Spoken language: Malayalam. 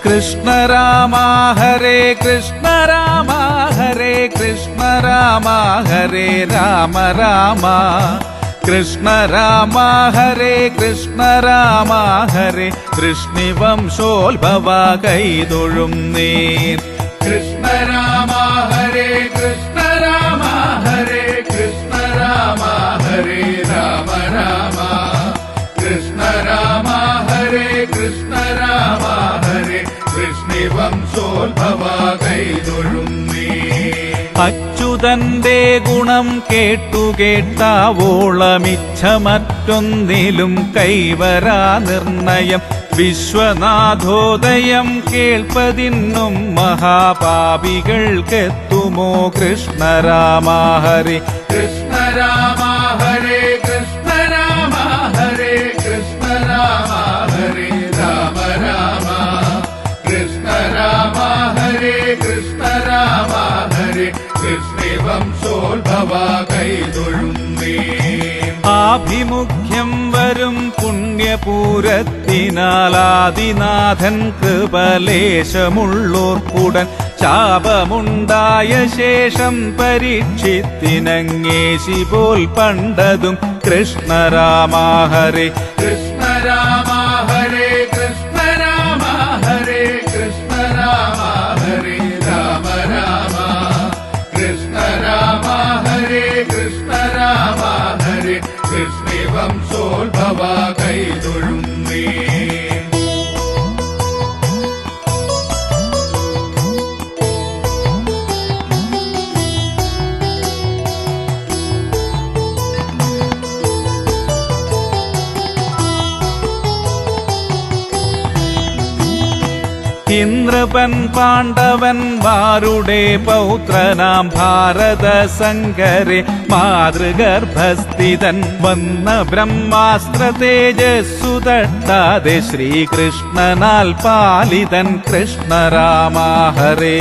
കൃഷ്ണ രാമ ഹരേ കൃഷ്ണ രാമ ഹരേ കൃഷ്ണ രാമ ഹരേ രാമ രാമ കൃഷ്ണ രാമ ഹരേ കൃഷ്ണ രാമ ഹരേ വൃഷ്ണിവംശോത്ഭവ കൈതൊഴുന്നേ കൃഷ്ണ രാമ ഹരേ കൃഷ്ണ രാമ ഹരേ കൃഷ്ണ രാമ ഹരേ രാമ രാമ കൃഷ്ണ രാമ ഹരേ കൃഷ്ണ രാമ ഹരേ വംശോത്ഭവ കൈതൊഴുന്നേ അച്യുതന്റെ ഗുണം കേട്ടാവോളമിച്ഛ മറ്റൊന്നിലും കൈവരാ നിർണയം വിശ്വനാഥോദയം കേൾപ്പതിന്നും മഹാപാപികൾക്കെത്തുമോ കൃഷ്ണ രാമ ഹരേ കൃഷ്ണ രാമ ഹരേ കൃഷ്ണ രാമ ഹരേ കൃഷ്ണ രാമ ഹരേ രാമ രാമ കൃഷ്ണ രാമ ഹരേ കൃഷ്ണ രാമ ഹരേ വംശോത്ഭവ കൈതൊഴുന്നേ ആഭിമുഖ്യം വരും പുണ്യപൂരത്തിനാലാദിനാഥൻ കൃപലേശമുള്ളോർക്കുടൻ ശാപമുണ്ടായ ശേഷം പരീക്ഷിത്തിനങ്ങേശി പോൽ പണ്ടതും കൃഷ്ണ രാമ ഹരേ കൃഷ്ണ രാമ ഹരേ കൃഷ്ണ രാമ ഹരേ കൃഷ്ണ രാമ ഹരേ രാമ രാമ കൃഷ്ണ രാമ ഹരേ കൃഷ്ണ രാമ ഹരേ വംശോത്ഭവ കൈതൊഴുന്നേ ഇന്ദ്രപൻ പാണ്ഡവന്മാരുടെ പൗത്രനാം ഭാരത സങ്കരെ മാതൃഗർഭസ്ഥിതൻ വന്ന ബ്രഹ്മാസ്ത്ര തേജസ്സു തട്ടാതെ ശ്രീകൃഷ്ണനാൽ പാലിതൻ കൃഷ്ണ രാമ ഹരേ